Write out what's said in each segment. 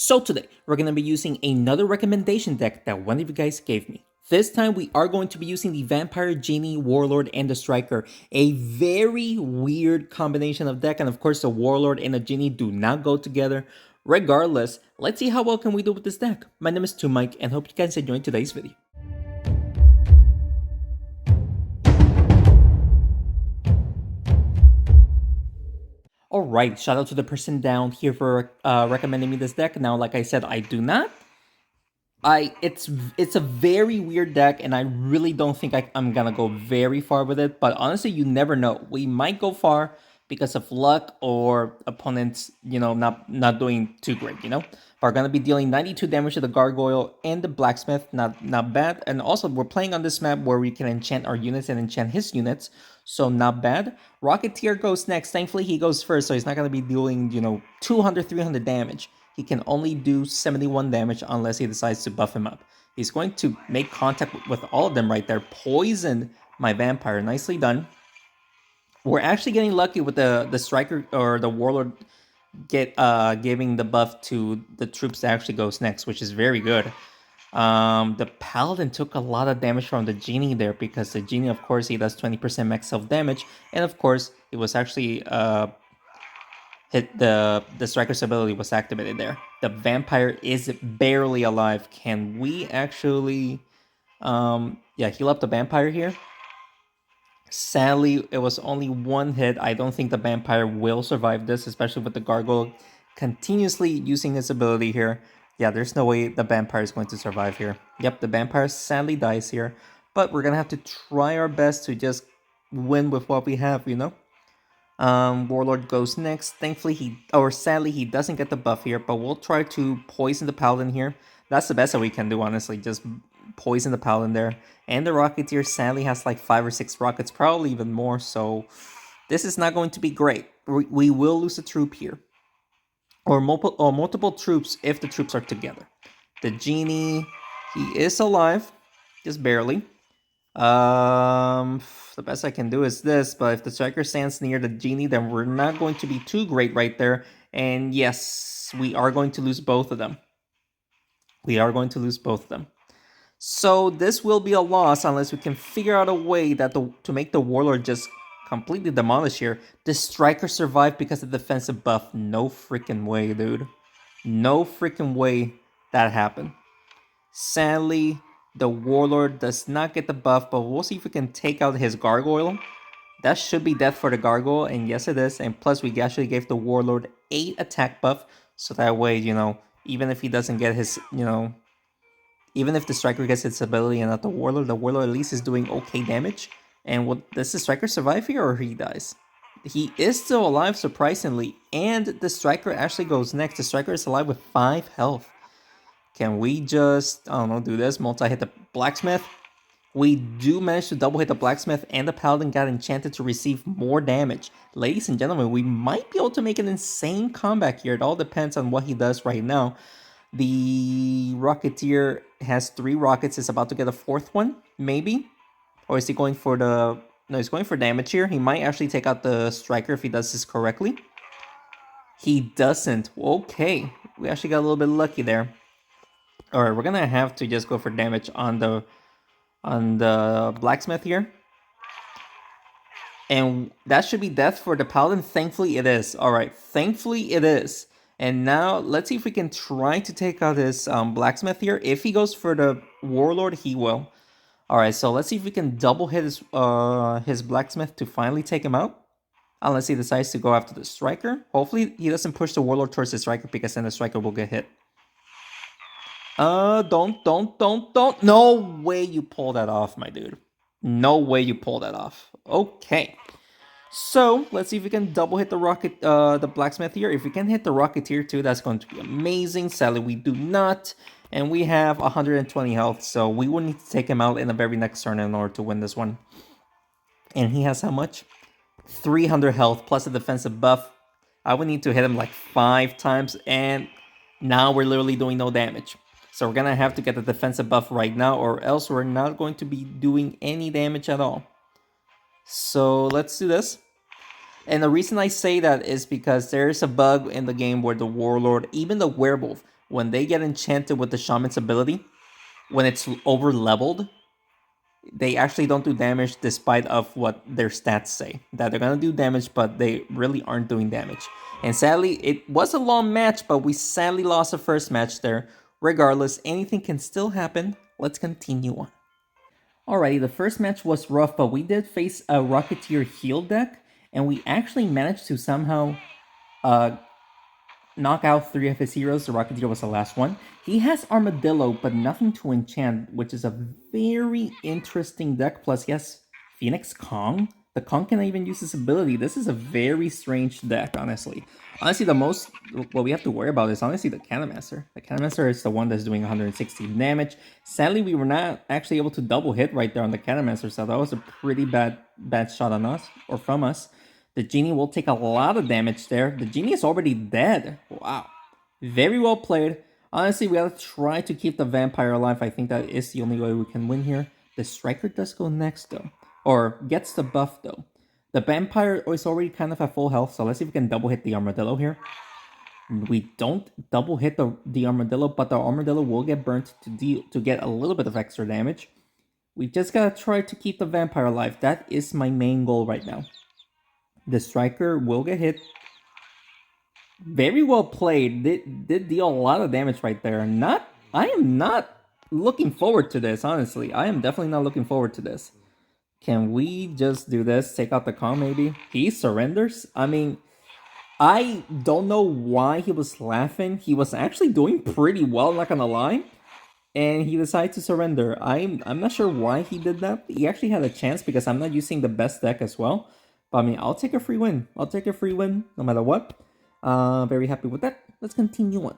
So today, we're going to be using another recommendation deck that one of you guys gave me. This time, we are going to be using the Vampire, Genie, Warlord, and the Striker. A very weird combination of deck, and of course, the Warlord and the Genie do not go together. Regardless, let's see how well can we do with this deck. My name is Mike, and hope you guys enjoyed today's video. Alright, shout out to the person down here for recommending me this deck. Now, like I said, I do not. It's a very weird deck, and I really don't think I'm gonna go very far with it. But honestly, you never know. We might go far because of luck or opponents, not doing too great. We're gonna be dealing 92 damage to the Gargoyle and the Blacksmith. Not bad. And also, we're playing on this map where we can enchant our units and enchant his units, so not bad. Rocketeer goes next. Thankfully, he goes first, so he's not gonna be doing 200, 300 damage. He can only do 71 damage unless he decides to buff him up. He's going to make contact with all of them right there. Poison my Vampire. Nicely done. We're actually getting lucky with the Striker or the Warlord giving the buff to the troops that actually goes next, which is very good. The Paladin took a lot of damage from the Genie there because the Genie, of course, he does 20% max self damage. And of course, it was actually hit the Striker's ability was activated there. The Vampire is barely alive. Can we actually heal up the Vampire here? Sadly, it was only one hit. I don't think the Vampire will survive this, especially with the Gargoyle continuously using his ability here. Yeah, there's no way the Vampire is going to survive here. Yep, the Vampire sadly dies here, but we're gonna have to try our best to just win with what we have, Warlord goes next. Thankfully, sadly, he doesn't get the buff here, but we'll try to poison the Paladin here. That's the best that we can do, honestly, just poison the Paladin there. And the Rocketeer sadly has like 5 or 6 rockets, probably even more, so this is not going to be great. We will lose a troop here. Or multiple troops if the troops are together. The Genie, he is alive, just barely. The best I can do is this, but if the Striker stands near the Genie, then we're not going to be too great right there. And yes, we are going to lose both of them. So this will be a loss unless we can figure out a way that to make the Warlord just completely demolish here. The Striker survived because of the defensive buff. No freaking way, dude. No freaking way that happened. Sadly, the Warlord does not get the buff, but we'll see if we can take out his Gargoyle. That should be death for the Gargoyle, and yes it is. And plus we actually gave the Warlord 8 attack buff, so that way, even if he doesn't get his, even if the Striker gets its ability and not the Warlord at least is doing okay damage. And does the Striker survive here or he dies? He is still alive, surprisingly, and the Striker actually goes next. The Striker is alive with 5 health. Can we just, I don't know, do this? Multi-hit the Blacksmith. We do manage to double hit the Blacksmith, and the Paladin got enchanted to receive more damage. Ladies and gentlemen, we might be able to make an insane comeback here. It all depends on what he does right now. The Rocketeer has 3 rockets. Is about to get a 4th one, maybe? Or is he going for the... No, he's going for damage here. He might actually take out the Striker if he does this correctly. He doesn't. Okay. We actually got a little bit lucky there. Alright, we're gonna have to just go for damage on the Blacksmith here. And that should be death for the Paladin. Thankfully it is. Alright, thankfully it is. And now let's see if we can try to take out his Blacksmith here. If he goes for the Warlord, he will. Alright, so let's see if we can double hit his Blacksmith to finally take him out. Unless he decides to go after the Striker. Hopefully he doesn't push the Warlord towards the Striker, because then the Striker will get hit. Don't. No way you pull that off, my dude. No way you pull that off. Okay. So, let's see if we can double hit the Blacksmith here. If we can hit the Rocketeer too, that's going to be amazing. Sadly, we do not. And we have 120 health, so we will need to take him out in the very next turn in order to win this one. And he has how much? 300 health plus a defensive buff. I would need to hit him like 5 times, and now we're literally doing no damage. So we're gonna have to get the defensive buff right now, or else we're not going to be doing any damage at all. So let's do this. And the reason I say that is because there's a bug in the game where the Warlord, even the Werewolf, when they get enchanted with the Shaman's ability, when it's over leveled, they actually don't do damage despite of what their stats say. That they're gonna do damage, but they really aren't doing damage. And sadly, it was a long match, but we sadly lost the first match there. Regardless, anything can still happen. Let's continue on. Alrighty, the first match was rough, but we did face a Rocketeer heal deck, and we actually managed to somehow knock out 3 of his heroes. The Rocketeer was the last one. He has Armadillo, but nothing to enchant, which is a very interesting deck. Plus, yes, Phoenix Kong. The Kong can even use his ability. This is a very strange deck, honestly. Honestly, the most what we have to worry about is honestly the Cannonmaster. The Cannonmaster is the one that's doing 160 damage. Sadly, we were not actually able to double hit right there on the Cannonmaster, so that was a pretty bad shot on us, or from us. The Genie will take a lot of damage there. The Genie is already dead. Wow. Very well played. Honestly, we gotta try to keep the Vampire alive. I think that is the only way we can win here. The Striker does go next, though. Or gets the buff, though. The Vampire is already kind of at full health, so let's see if we can double hit the Armadillo here. We don't double hit the Armadillo, but the Armadillo will get burnt to get a little bit of extra damage. We just gotta try to keep the Vampire alive. That is my main goal right now. The Striker will get hit. Very well played. Did deal a lot of damage right there. I am not looking forward to this, honestly. I am definitely not looking forward to this. Can we just do this? Take out the Kong, maybe? He surrenders? I mean, I don't know why he was laughing. He was actually doing pretty well, not gonna lie. And he decided to surrender. I'm not sure why he did that. He actually had a chance because I'm not using the best deck as well. But I mean, I'll take a free win. I'll take a free win no matter what. Very happy with that. Let's continue on.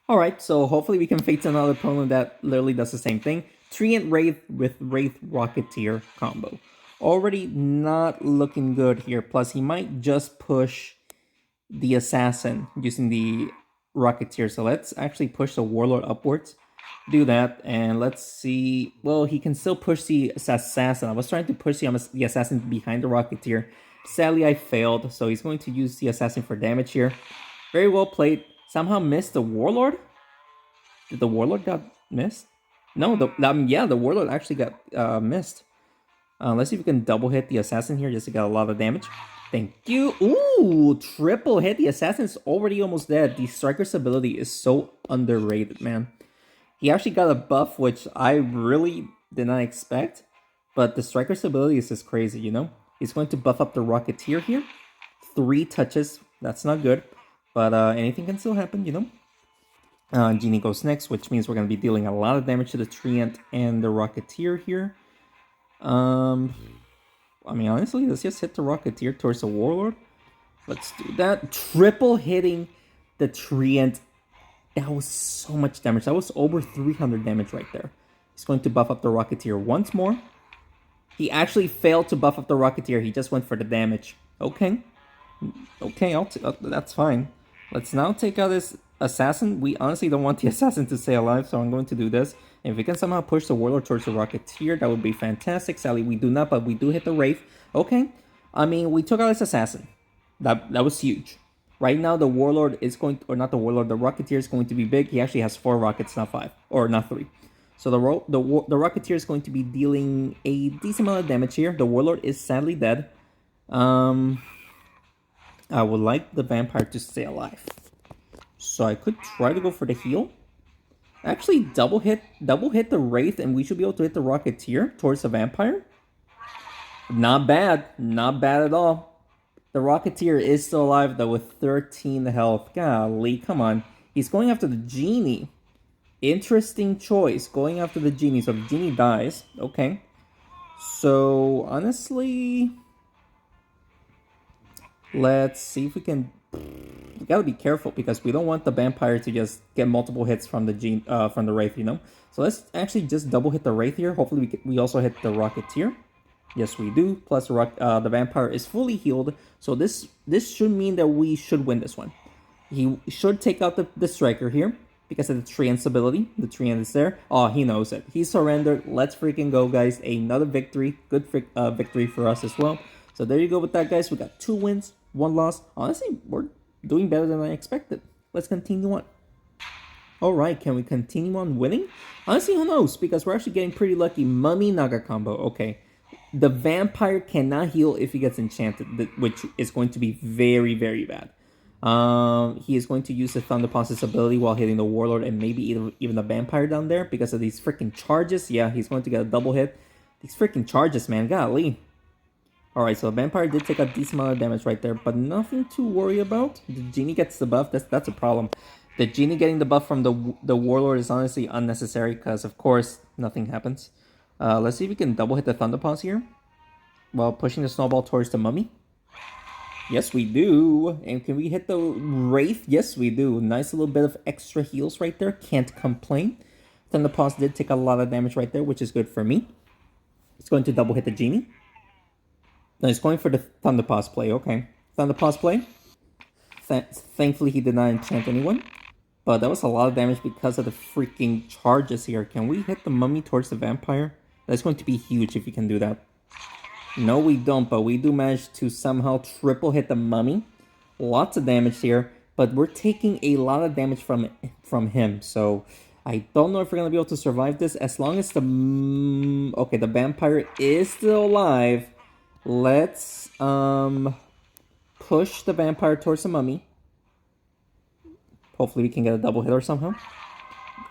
Alright, so hopefully we can face another opponent that literally does the same thing. Treant Wraith with Wraith Rocketeer combo. Already not looking good here. Plus, he might just push the Assassin using the Rocketeer. So let's actually push the Warlord upwards. Do that, and let's see. Well, he can still push the Assassin. I was trying to push the Assassin behind the Rocketeer. Sadly, I failed, so he's going to use the Assassin for damage here. Very well played. Somehow missed the Warlord. Did the Warlord got missed? No, yeah, the Warlord actually got missed. Let's see if we can double hit the Assassin here just to get a lot of damage. Thank you. Ooh, triple hit. The Assassin's already almost dead. The Striker's ability is so underrated, man. He actually got a buff, which I really did not expect. But the Striker's ability is just crazy, you know? He's going to buff up the Rocketeer here. 3 touches. That's not good. But anything can still happen, you know? Genie goes next, which means we're going to be dealing a lot of damage to the Treant and the Rocketeer here. I mean, honestly, let's just hit the Rocketeer towards the Warlord. Let's do that. Triple hitting the Treant. That was so much damage. That was over 300 damage right there. He's going to buff up the Rocketeer once more. He actually failed to buff up the Rocketeer. He just went for the damage. Okay. Okay, that's fine. Let's now take out this Assassin. We honestly don't want the Assassin to stay alive, so I'm going to do this. And if we can somehow push the Warlord towards the Rocketeer, that would be fantastic. Sadly, we do not, but we do hit the Wraith. Okay. I mean, we took out this Assassin. That was huge. Right now, the Warlord is going to, or not the Warlord, the Rocketeer is going to be big. He actually has 4 rockets, not 5, or not 3. So the Rocketeer is going to be dealing a decent amount of damage here. The Warlord is sadly dead. I would like the Vampire to stay alive. So I could try to go for the heal. Actually, double hit the Wraith, and we should be able to hit the Rocketeer towards the Vampire. Not bad. Not bad at all. The Rocketeer is still alive, though, with 13 health. Golly, come on. He's going after the Genie. Interesting choice, going after the Genie. So the Genie dies. Okay. So, honestly, let's see if we can... We gotta be careful, because we don't want the Vampire to just get multiple hits from the Wraith, you know? So let's actually just double hit the Wraith here. Hopefully we also hit the Rocketeer. Yes, we do. Plus, the Vampire is fully healed. So this should mean that we should win this one. He should take out the Striker here because of the Treant's ability. The Treant is there. Oh, he knows it. He surrendered. Let's freaking go, guys. Another victory. Good victory for us as well. So there you go with that, guys. We got 2 wins, 1 loss. Honestly, we're doing better than I expected. Let's continue on. Alright, can we continue on winning? Honestly, who knows? Because we're actually getting pretty lucky. Mummy Naga combo. Okay. The vampire cannot heal if he gets enchanted, which is going to be very, very bad. He is going to use the Thunder Pulse's ability while hitting the Warlord and maybe even the vampire down there because of these freaking charges. Yeah, he's going to get a double hit. These freaking charges, man. Golly. Alright, so the vampire did take a decent amount of damage right there, but nothing to worry about. The genie gets the buff. That's a problem. The genie getting the buff from the warlord is honestly unnecessary because, of course, nothing happens. Let's see if we can double hit the Thunder Pulse here while pushing the snowball towards the mummy. Yes, we do. And can we hit the Wraith? Yes, we do. Nice little bit of extra heals right there. Can't complain. Thunder Pulse did take a lot of damage right there, which is good for me. It's going to double hit the genie. No, he's going for the Thunder Pulse play. Okay. Thunder Pulse play. Thankfully, he did not enchant anyone. But that was a lot of damage because of the freaking charges here. Can we hit the mummy towards the vampire? That's going to be huge if we can do that. No, we don't, but we do manage to somehow triple hit the mummy. Lots of damage here, but we're taking a lot of damage from him. So I don't know if we're going to be able to survive this. As long as the... okay, the vampire is still alive. Let's push the vampire towards the mummy. Hopefully we can get a double hit or somehow.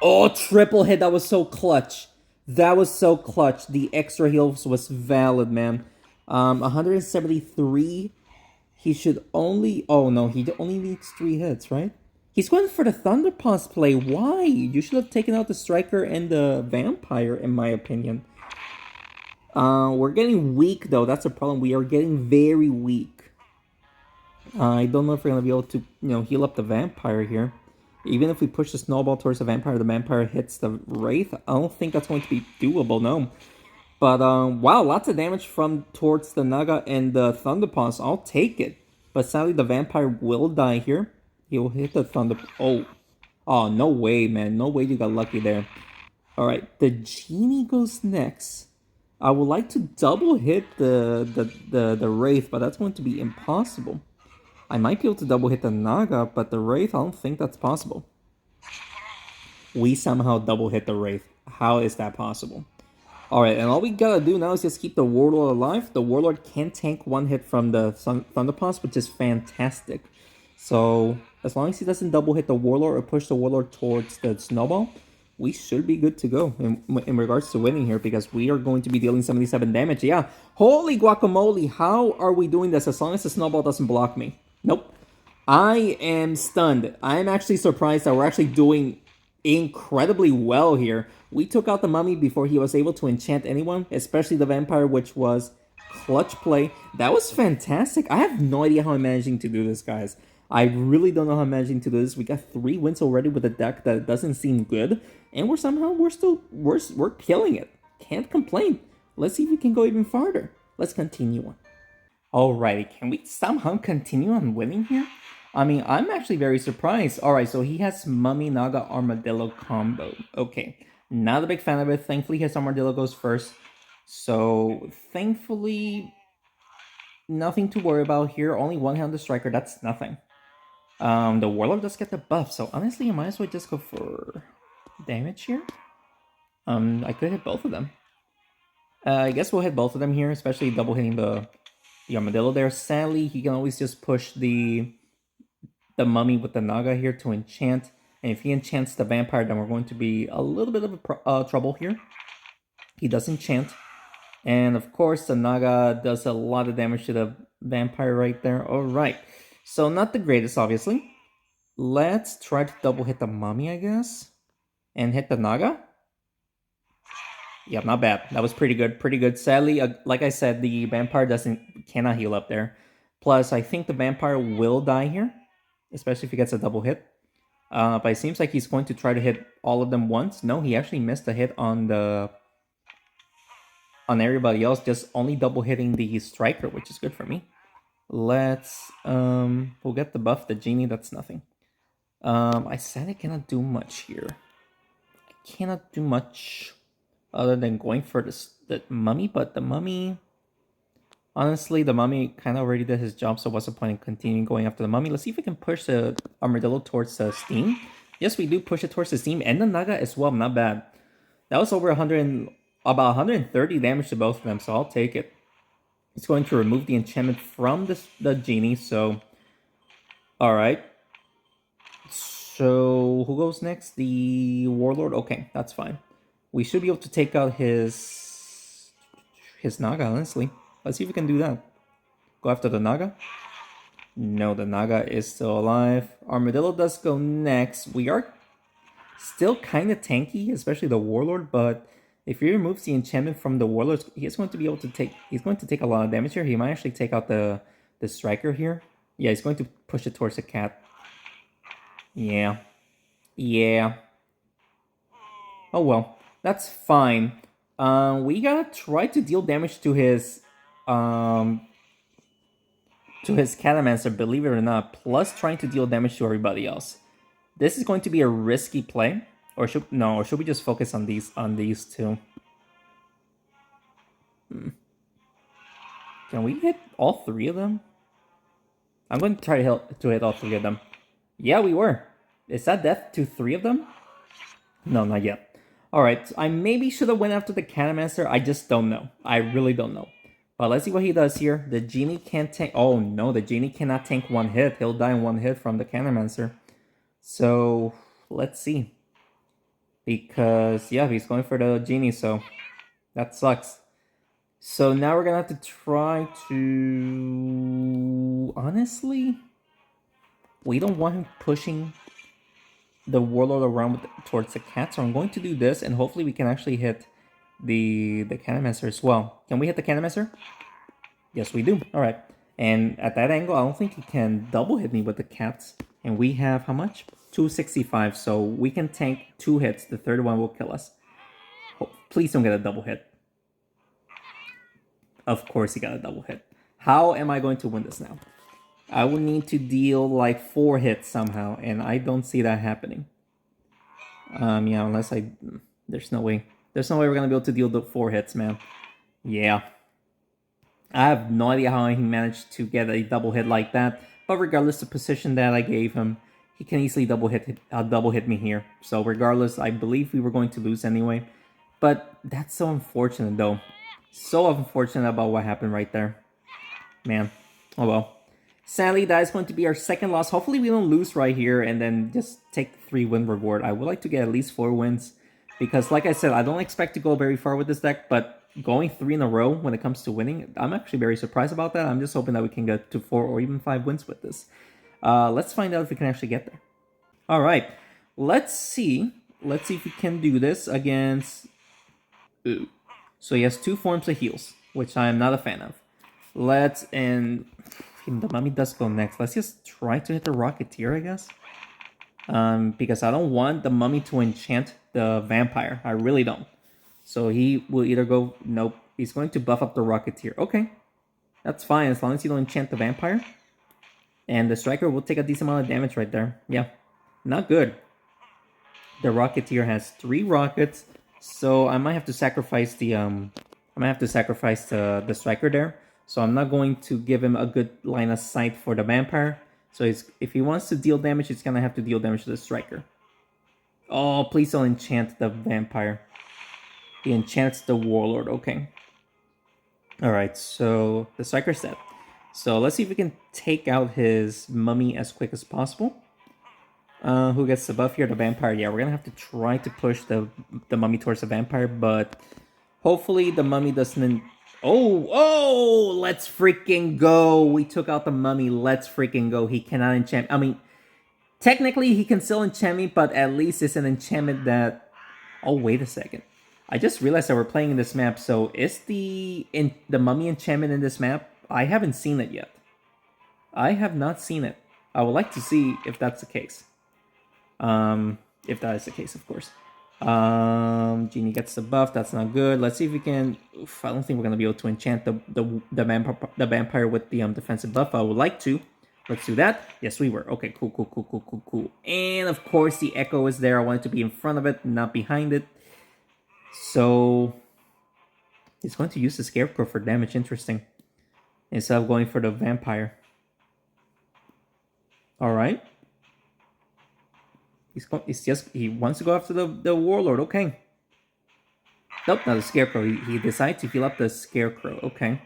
Oh, triple hit. That was so clutch. That was so clutch. The extra heals was valid, man. 173. He should only... oh, no. He only needs 3 hits, right? He's going for the Thunder Pulse play. Why? You should have taken out the Striker and the Vampire, in my opinion. We're getting weak, though. That's a problem. We are getting very weak. I don't know if we're going to be able to, heal up the Vampire here. Even if we push the snowball towards the vampire hits the Wraith. I don't think that's going to be doable, no. But, wow, lots of damage from towards the Naga and the Thunder Pulse. I'll take it. But sadly, the vampire will die here. He will hit the Thunder... oh. Oh, no way, man. No way you got lucky there. Alright, the Genie goes next. I would like to double hit the Wraith, but that's going to be impossible. I might be able to double hit the Naga, but the Wraith, I don't think that's possible. We somehow double hit the Wraith. How is that possible? Alright, and all we gotta do now is just keep the Warlord alive. The Warlord can tank 1 hit from the Thunder Pulse, which is fantastic. So, as long as he doesn't double hit the Warlord or push the Warlord towards the Snowball, we should be good to go in regards to winning here, because we are going to be dealing 77 damage. Yeah, holy guacamole, how are we doing this as long as the Snowball doesn't block me? Nope. I am stunned. I'm actually surprised that we're actually doing incredibly well here. We took out the mummy before he was able to enchant anyone, especially the vampire, which was clutch play. That was fantastic. I have no idea how I'm managing to do this, guys. I really don't know how I'm managing to do this. We got 3 wins already with a deck that doesn't seem good, and we're killing it. Can't complain. Let's see if we can go even farther. Let's continue on. Alrighty, can we somehow continue on winning here? I mean, I'm actually very surprised. Alright, so he has Mummy Naga Armadillo combo. Okay, not a big fan of it. Thankfully, his Armadillo goes first. So, thankfully, nothing to worry about here. Only 1 hit on the Striker, that's nothing. The Warlord does get the buff, so honestly, I might as well just go for damage here. I could hit both of them. I guess we'll hit both of them here, especially double hitting the Armadillo there. Sadly, he can always just push the mummy with the Naga here to enchant. And if he enchants the vampire, then we're going to be a little bit of trouble here. He does enchant. And of course, the Naga does a lot of damage to the vampire right there. Alright. So not the greatest, obviously. Let's try to double hit the mummy, I guess. And hit the Naga. Yeah, not bad. That was pretty good. Pretty good. Sadly, like I said, the vampire cannot heal up there. Plus, I think the vampire will die here, especially if he gets a double hit. But it seems like he's going to try to hit all of them once. No, he actually missed a hit on everybody else, just only double hitting the Striker, which is good for me. Let's we'll get the buff, the Genie, that's nothing. I said I cannot do much here. I cannot do much other than going for the mummy, but the mummy, honestly, the mummy kind of already did his job, so what's the point in continuing going after the mummy? Let's see if we can push the Armadillo towards Steam. Yes, we do push it towards the team and the Naga as well. Not bad. That was over 100 about 130 damage to both of them, so I'll take it. It's going to remove the enchantment from the genie, so... Alright. So, who goes next? The Warlord? Okay, that's fine. We should be able to take out his Naga, honestly. Let's see if we can do that. Go after the Naga. No, the Naga is still alive. Armadillo does go next. We are still kind of tanky, especially the Warlord, but if he removes the enchantment from the Warlord, he's going to be able to take... He's going to take a lot of damage here. He might actually take out the Striker here. Yeah, he's going to push it towards the cat. Yeah. Yeah. Oh well. That's fine. We gotta try to deal damage to his... to his Catamancer, believe it or not, plus trying to deal damage to everybody else. This is going to be a risky play. Or should we just focus on these two? Can we hit all three of them? I'm going to try to hit all three of them. Yeah, we were. Is that death to three of them? No, not yet. Alright, I maybe should have went after the Catamancer. I just don't know. I really don't know. But let's see what he does here. The Genie can't tank... Oh no, the Genie cannot tank one hit. He'll die in one hit from the Catamancer. So, let's see. Because, yeah, he's going for the Genie, so that sucks. So now we're going to have to try to... Honestly, we don't want him pushing the Warlord around towards the cat, so I'm going to do this, and hopefully we can actually hit the Catamancer as well. Can we hit the Catamancer? Yes, we do. All right. And at that angle, I don't think he can double hit me with the cats. And we have how much? 265, so we can tank 2 hits. The third one will kill us. Oh, please don't get a double hit. Of course he got a double hit. How am I going to win this now? I will need to deal like 4 hits somehow, and I don't see that happening. Yeah, unless I... There's no way. There's no way we're going to be able to deal the 4 hits, man. Yeah. I have no idea how he managed to get a double hit like that, but regardless of the position that I gave him, he can easily double hit me here. So regardless, I believe we were going to lose anyway. But that's so unfortunate, though. So unfortunate about what happened right there. Man. Oh well. Sadly, that is going to be our second loss. Hopefully we don't lose right here and then just take the 3-win reward. I would like to get at least 4 wins. Because like I said, I don't expect to go very far with this deck, but going 3 in a row when it comes to winning, I'm actually very surprised about that. I'm just hoping that we can get to 4 or even 5 wins with this. Let's find out if we can actually get there. All right, let's see. Let's see if we can do this against... Ooh. So he has 2 forms of heals, which I am not a fan of. And the Mummy does go next. Let's just try to hit the Rocketeer, I guess. Because I don't want the Mummy to enchant the Vampire. I really don't. So he will either go... Nope. He's going to buff up the Rocketeer. Okay. That's fine, as long as you don't enchant the Vampire. And the Striker will take a decent amount of damage right there. Yeah. Not good. The Rocketeer has 3 rockets. So I might have to sacrifice the... I might have to sacrifice the Striker there. So I'm not going to give him a good line of sight for the Vampire. So if he wants to deal damage, he's going to have to deal damage to the Striker. Oh, please don't enchant the Vampire. He enchants the Warlord. Okay. Alright, so the Striker's dead. So let's see if we can take out his Mummy as quick as possible. Who gets the buff here? The Vampire. Yeah, we're going to have to try to push the Mummy towards the Vampire, but hopefully the Mummy doesn't... Oh, let's freaking go. We took out the Mummy. Let's freaking go. He cannot enchant. I mean, technically he can still enchant me, but at least it's an enchantment that... Oh, wait a second. I just realized that we're playing in this map. So is the Mummy enchantment in this map? I haven't seen it yet. I have not seen it. I would like to see if that's the case. If that is the case, of course. Genie gets the buff. That's not good. Let's see if we can... Oof, I don't think we're going to be able to enchant the Vampire with the defensive buff. I would like to. Let's do that. Yes, we were. Okay, cool. And of course, the Echo is there. I want it to be in front of it, not behind it. So... He's going to use the Scarecrow for damage. Interesting. Instead of going for the Vampire. Alright. He wants to go after the warlord. Okay. Nope, not the scarecrow. He decides to heal up the scarecrow. Okay.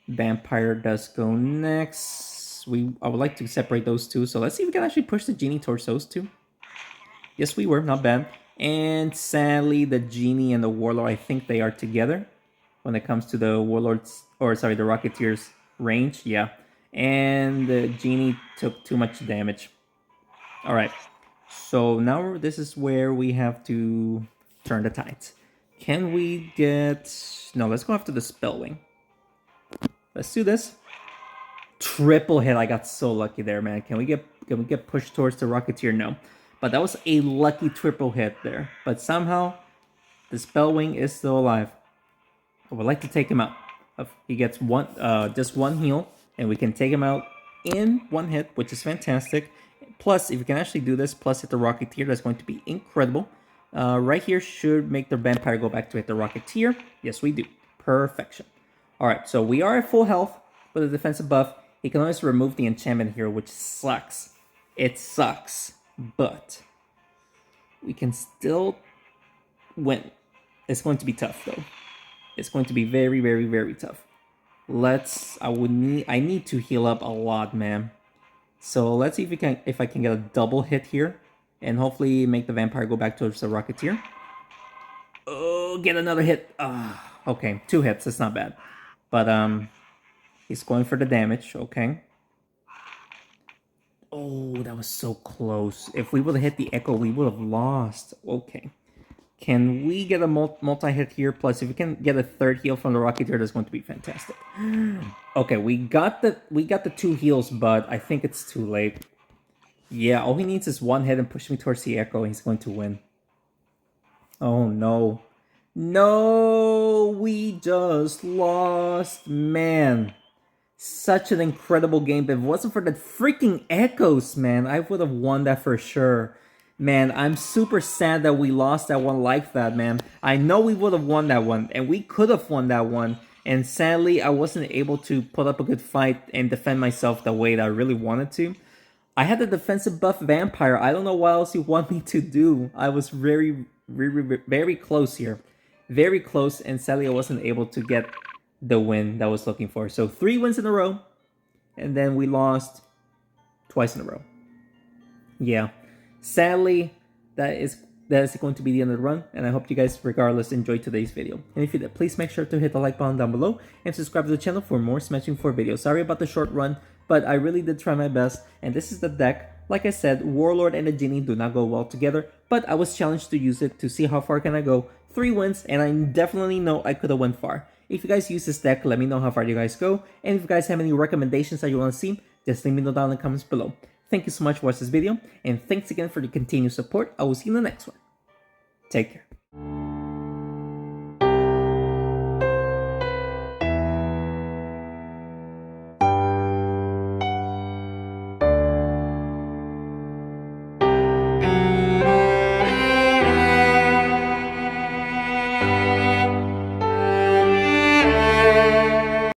Vampire does go next. I would like to separate those two. So let's see if we can actually push the genie towards those two. Yes, we were. Not bad. And sadly, the genie and the warlord, I think they are together when it comes to the warlord's, or sorry, the rocketeer's range. Yeah. And the genie took too much damage. All right. So now this is where we have to turn the tides. Can we get... No, let's go after the Spellwing. Let's do this. Triple hit. I got so lucky there, man. Can we get pushed towards the Rocketeer? No. But that was a lucky triple hit there. But somehow, the Spellwing is still alive. I would like to take him out. He gets just one heal, and we can take him out in one hit, which is fantastic. Plus, if you can actually do this, plus hit the Rocketeer, that's going to be incredible. Right here should make the Vampire go back to hit the Rocketeer. Yes, we do. Perfection. Alright, so we are at full health with a defensive buff. He can always remove the enchantment here, which sucks. It sucks. But we can still win. It's going to be tough, though. It's going to be very, very, very tough. I need to heal up a lot, man. So let's see if I can get a double hit here. And hopefully make the Vampire go back towards the Rocketeer. Oh, get another hit. Okay, 2 hits. That's not bad. But, he's going for the damage. Okay. Oh, that was so close. If we would have hit the Echo, we would have lost. Okay. Can we get a multi-hit here? Plus, if we can get a 3rd heal from the Rocketeer, that's going to be fantastic. Okay, we got the 2 heals, but I think it's too late. Yeah, all he needs is 1 hit and push me towards the Echo, and he's going to win. Oh, no. No, we just lost. Man, such an incredible game. If it wasn't for the freaking Echoes, man, I would have won that for sure. Man, I'm super sad that we lost that one like that, man. I know we would have won that one, and we could have won that one. And sadly, I wasn't able to put up a good fight and defend myself the way that I really wanted to. I had the defensive buff Vampire. I don't know what else you want me to do. I was very, very, very close here. Very close, and sadly I wasn't able to get the win that I was looking for. So 3 wins in a row, and then we lost twice in a row. Yeah, sadly, that is going to be the end of the run, and I hope you guys, regardless, enjoyed today's video. And if you did, please make sure to hit the like button down below, and subscribe to the channel for more Smashing 4 videos. Sorry about the short run, but I really did try my best, and this is the deck. Like I said, Warlord and the Genie do not go well together, but I was challenged to use it to see how far can I go. 3 wins, and I definitely know I could have went far. If you guys use this deck, let me know how far you guys go, and if you guys have any recommendations that you want to see, just leave me know down in the comments below. Thank you so much for watching this video, and thanks again for the continued support. I will see you in the next one. Take care.